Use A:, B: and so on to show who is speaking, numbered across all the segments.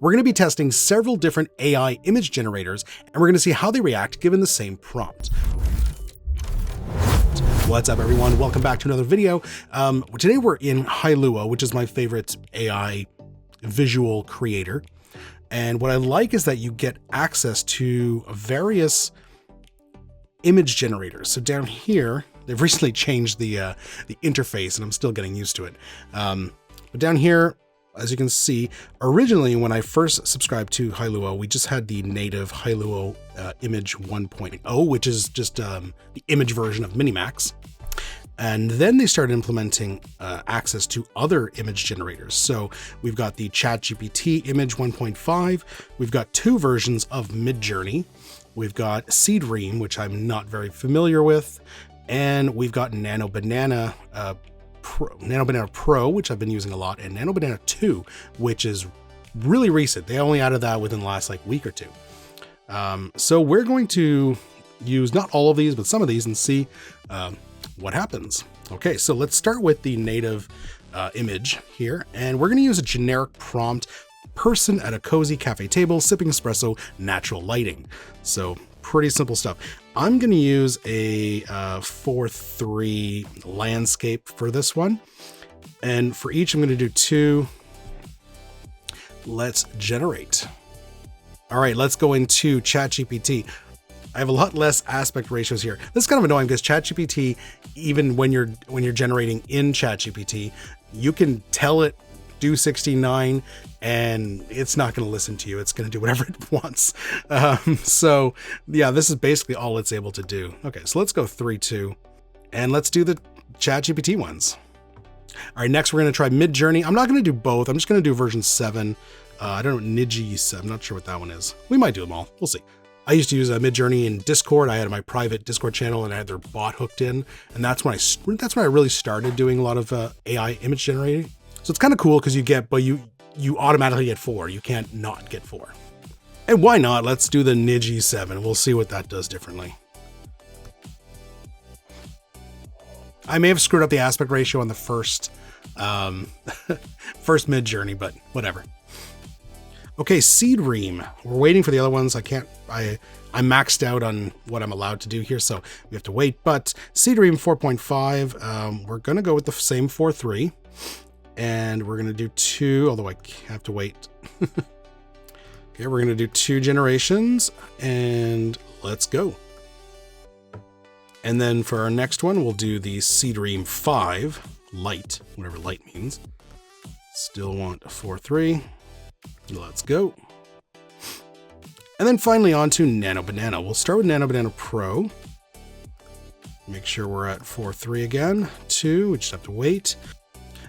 A: we're going to be testing several different AI image generators, and we're going to see how they react given the same prompt. What's up, everyone? Welcome back to another video. Today we're in Hailuo, which is my favorite AI visual creator. And what I like is that you get access to various image generators. So down here, they've recently changed the interface, and I'm still getting used to it. But down here, as you can see, originally when I first subscribed to Hailuo, we just had the native Hailuo Image 1.0, which is just the image version of Minimax. And then they started implementing access to other image generators. So we've got the GPT Image 1.5. We've got two versions of Midjourney. We've got Seedream, which I'm not very familiar with. And we've got Nano Banana Pro, which I've been using a lot, and Nano Banana 2, which is really recent. They only added that within the last week or two. So we're going to use not all of these, but some of these and see what happens. Okay, so let's start with the native image here, and we're going to use a generic prompt: person at a cozy cafe table, sipping espresso, natural lighting. So pretty simple stuff. I'm going to use a 4:3 landscape for this one. And for each, I'm going to do 2. Let's generate. All right, let's go into ChatGPT. I have a lot less aspect ratios here. This is kind of annoying because ChatGPT, even when you're generating in ChatGPT, you can tell it do 16:9 and it's not going to listen to you. It's going to do whatever it wants. So yeah, this is basically all it's able to do. Okay, so let's go 3.2 and let's do the ChatGPT ones. All right, next we're going to try Midjourney. I'm not going to do both. I'm just going to do version 7. I don't know, Niji 7. I'm not sure what that one is. We might do them all. We'll see. I used to use Midjourney in Discord. I had my private Discord channel and I had their bot hooked in. And that's when I really started doing a lot of AI image generating. So it's kind of cool because you automatically get 4. You can't not get 4. And why not? Let's do the Niji 7. We'll see what that does differently. I may have screwed up the aspect ratio on the first Midjourney, but whatever. Okay, Seedream. We're waiting for the other ones. I'm maxed out on what I'm allowed to do here, so we have to wait. But Seedream 4.5, we're going to go with the same 4.3. And we're going to do 2, although I have to wait. Okay, we're going to do 2 generations and let's go. And then for our next one, we'll do the Seedream 5 Lite, whatever Lite means. Still want a 4.3. Let's go. And then finally on to Nano Banana. We'll start with Nano Banana Pro. Make sure we're at 4.3 again. 2, we just have to wait.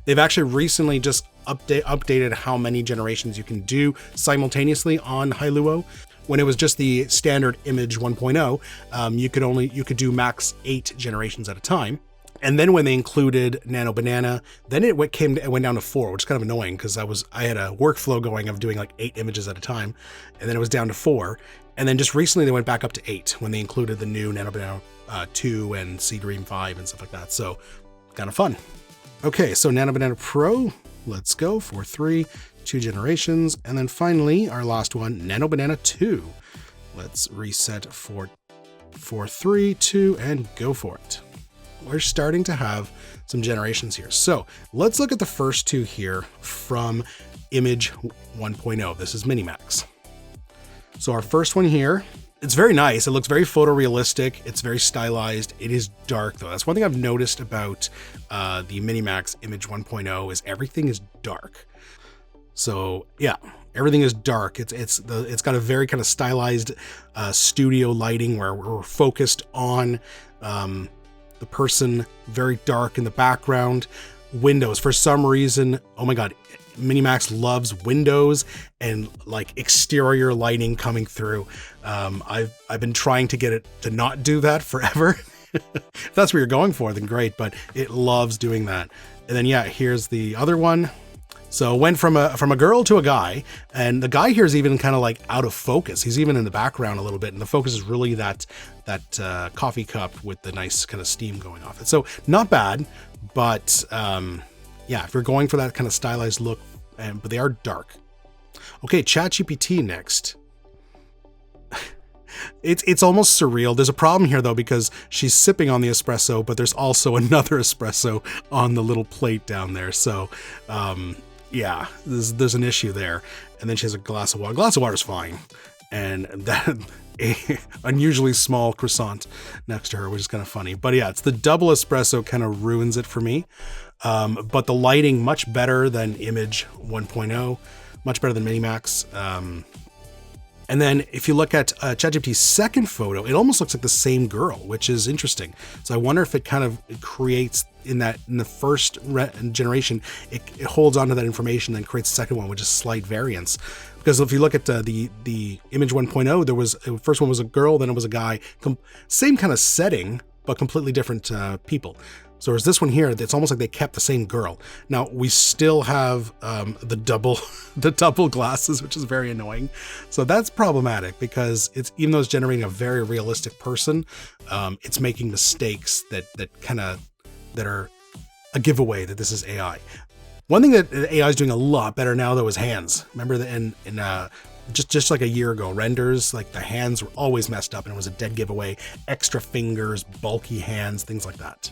A: They've actually recently just updated how many generations you can do simultaneously on Hailuo. When it was just the standard image 1.0, you could do max 8 generations at a time. And then when they included Nano Banana, then it went down to 4, which is kind of annoying because I had a workflow going of doing 8 images at a time, and then it was down to 4. And then just recently they went back up to 8 when they included the new Nano Banana 2 and Seedream 5 and stuff like that. So kind of fun. Okay, so Nano Banana Pro, let's go, 4.3, 2 generations, and then finally, our last one, Nano Banana 2. Let's reset 4.3, 2, and go for it. We're starting to have some generations here. So let's look at the first 2 here from Image 1.0. This is Minimax. So our first one here, it's very nice. It looks very photorealistic. It's very stylized. It is dark though. That's one thing I've noticed about the Minimax Image 1.0 is everything is dark. So yeah, everything is dark. It's got a very kind of stylized studio lighting where we're focused on the person, very dark in the background. Windows, for some reason, oh my God, Minimax loves windows and exterior lighting coming through. I've been trying to get it to not do that forever. If that's what you're going for, then great, but it loves doing that. And then yeah, here's the other one. So it went from a girl to a guy, and the guy here is even kind of out of focus. He's even in the background a little bit, and the focus is really that coffee cup with the nice kind of steam going off it. So not bad, but yeah, if you're going for that kind of stylized look, but they are dark. Okay, ChatGPT next. It's almost surreal. There's a problem here though, because she's sipping on the espresso, but there's also another espresso on the little plate down there. So, yeah, there's an issue there. And then she has a glass of water. A glass of water is fine. And that a unusually small croissant next to her, which is kind of funny. But yeah, it's the double espresso kind of ruins it for me. But the lighting much better than Image 1.0, much better than Minimax. And then if you look at ChatGPT's second photo, it almost looks like the same girl, which is interesting. So I wonder if it kind of creates in the first generation, it holds onto that information, then creates a second one, which is slight variance. Because if you look at the Image 1.0, there was first one was a girl, then it was a guy, same kind of setting, but completely different people. So there's this one here, it's almost like they kept the same girl. Now we still have the double glasses, which is very annoying. So that's problematic because even though it's generating a very realistic person, it's making mistakes that are a giveaway that this is AI. One thing that AI is doing a lot better now though is hands. Remember that in just like a year ago, renders, like the hands were always messed up and it was a dead giveaway. Extra fingers, bulky hands, things like that.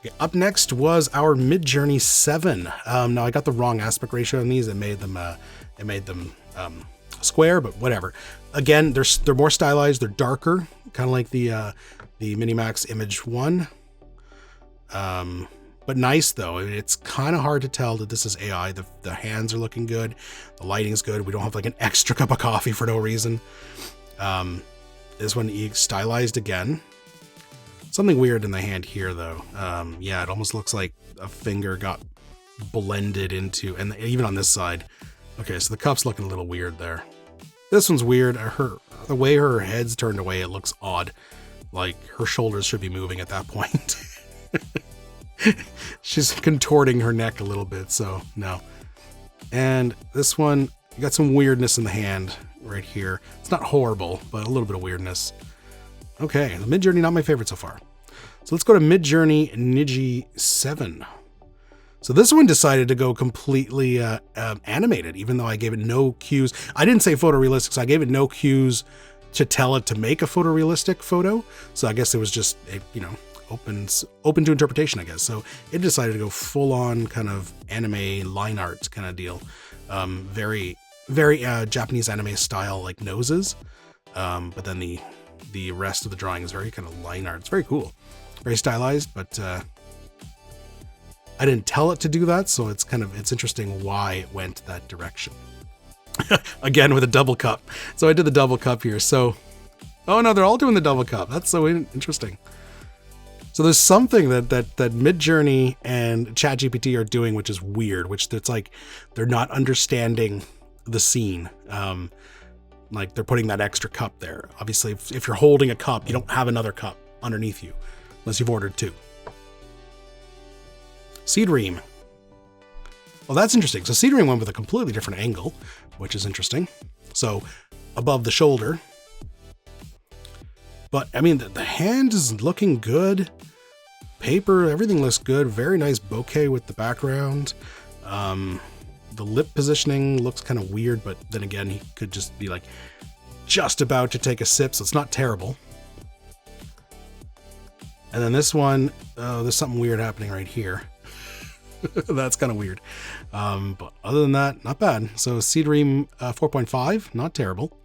A: Okay, up next was our Midjourney 7. Now I got the wrong aspect ratio on these. It made them square, but whatever. Again, they're more stylized. They're darker, kind of like the Minimax Image 1. But nice though. It's kind of hard to tell that this is AI. The hands are looking good. The lighting's good. We don't have like an extra cup of coffee for no reason. This one stylized again. Something weird in the hand here though. Yeah, it almost looks like a finger got blended into, and even on this side. Okay, so the cup's looking a little weird there. This one's weird. The way her head's turned away, it looks odd. Like her shoulders should be moving at that point. She's contorting her neck a little bit, so no. And this one, you got some weirdness in the hand right here. It's not horrible, but a little bit of weirdness. Okay, the Midjourney, not my favorite so far. So let's go to Midjourney Niji 7. So this one decided to go completely animated, even though I gave it no cues. I didn't say photorealistic, so I gave it no cues to tell it to make a photorealistic photo. So I guess it was just, open to interpretation, I guess. So it decided to go full on kind of anime line art kind of deal. Very, very Japanese anime style, like noses. But then the rest of the drawing is very kind of line art. It's very cool, very stylized, but I didn't tell it to do that. So it's interesting why it went that direction. Again, with a double cup. So I did the double cup here. So, oh no, they're all doing the double cup. That's so interesting. So there's something that Midjourney and ChatGPT are doing, which is weird, which it's like, they're not understanding the scene. Like they're putting that extra cup there. Obviously, if you're holding a cup, you don't have another cup underneath you, unless you've ordered two. Seedream. Well, that's interesting. So Seedream went with a completely different angle, which is interesting. So above the shoulder. But I mean, the hand is looking good. Paper, everything looks good. Very nice bokeh with the background. The lip positioning looks kind of weird, but then again, he could just be like just about to take a sip, so it's not terrible. And then this one, there's something weird happening right here. That's kind of weird. But other than that, not bad. So Seedream 4.5, not terrible.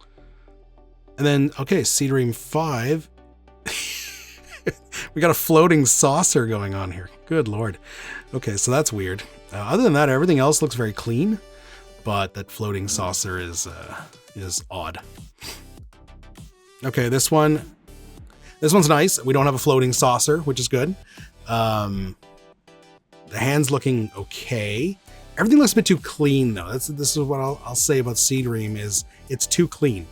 A: And then, okay, Seedream 5. We got a floating saucer going on here. Good Lord. Okay, so that's weird. Other than that, everything else looks very clean, but that floating saucer is odd. Okay, this one's nice. We don't have a floating saucer, which is good. The hand's looking okay. Everything looks a bit too clean though. This is what I'll say about Seedream is it's too clean.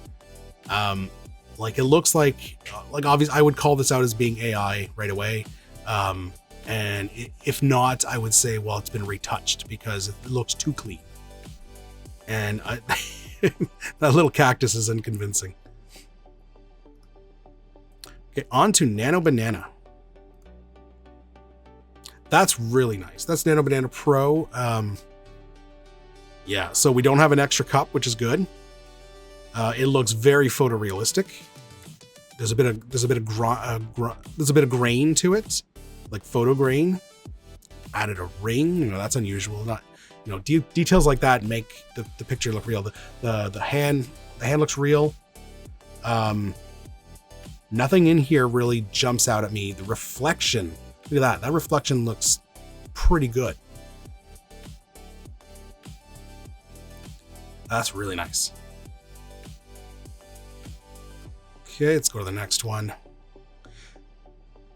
A: Like it looks like obviously I would call this out as being AI right away. And if not, I would say, well, it's been retouched because it looks too clean. And that little cactus is unconvincing. Okay, on to Nano Banana. That's really nice. That's Nano Banana Pro. Yeah, so we don't have an extra cup, which is good. It looks very photorealistic. There's a bit of grain to it, like photo grain. Added a ring, you know, that's unusual. Not, you know, details like that make the picture look real. The hand looks real. Nothing in here really jumps out at me. The reflection, look at that. That reflection looks pretty good. That's really nice. Okay, let's go to the next one.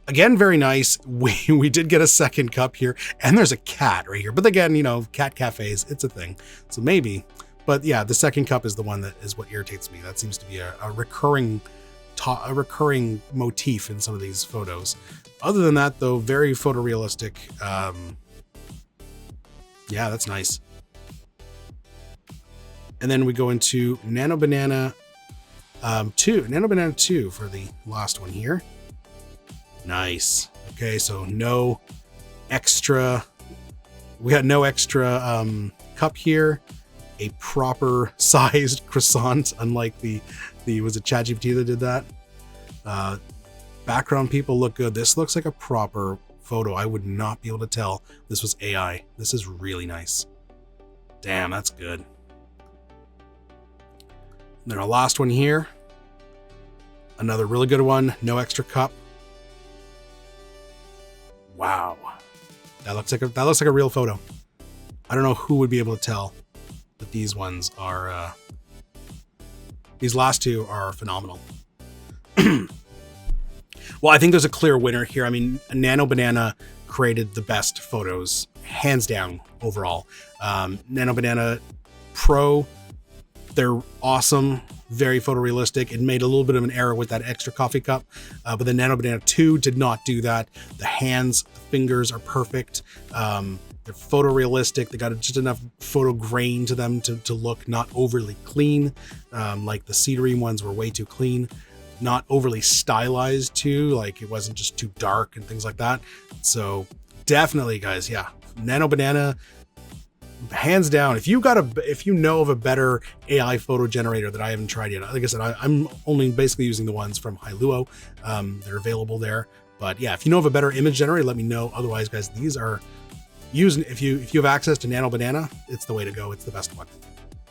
A: Again, very nice. We did get a second cup here, and there's a cat right here. But again, you know, cat cafes, it's a thing. So maybe, but yeah, the second cup is the one that is what irritates me. That seems to be a recurring motif in some of these photos. Other than that, though, very photorealistic. Yeah, that's nice. And then we go into Nano Banana 2, Nano Banana 2 for the last one here. Nice. Okay, so no extra, we got no extra cup here. A proper sized croissant, unlike the was it ChatGPT that did that? Background people look good. This looks like a proper photo. I would not be able to tell this was AI. This is really nice. Damn, that's good. And then our last one here. Another really good one. No extra cup. Wow, that looks like a real photo. I don't know who would be able to tell that these ones are. These last two are phenomenal. Well, I think there's a clear winner here. I mean, Nano Banana created the best photos, hands down, overall. Nano Banana Pro, they're awesome. Very photorealistic. It made a little bit of an error with that extra coffee cup, but the Nano Banana 2 did not do that. The hands, the fingers are perfect. They're photorealistic. They got just enough photo grain to them to look not overly clean. Like the Seedream ones were way too clean. Not overly stylized too, like it wasn't just too dark and things like that. So definitely, guys, yeah, Nano Banana, hands down. If you know of a better AI photo generator that I haven't tried yet, like I said, I'm only basically using the ones from Hailuo. They're available there. But yeah, if you know of a better image generator, let me know. Otherwise, guys, these are using. If you have access to Nano Banana, it's the way to go. It's the best one.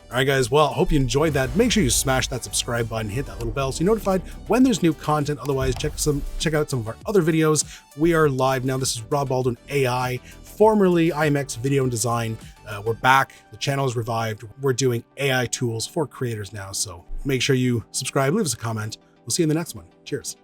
A: All right, guys. Well, hope you enjoyed that. Make sure you smash that subscribe button, hit that little bell so you're notified when there's new content. Otherwise, check out some of our other videos. We are live now. This is Rob Baldwin AI, formerly IMX Video and Design. We're back. The channel is revived. We're doing AI tools for creators now. So make sure you subscribe, leave us a comment. We'll see you in the next one. Cheers.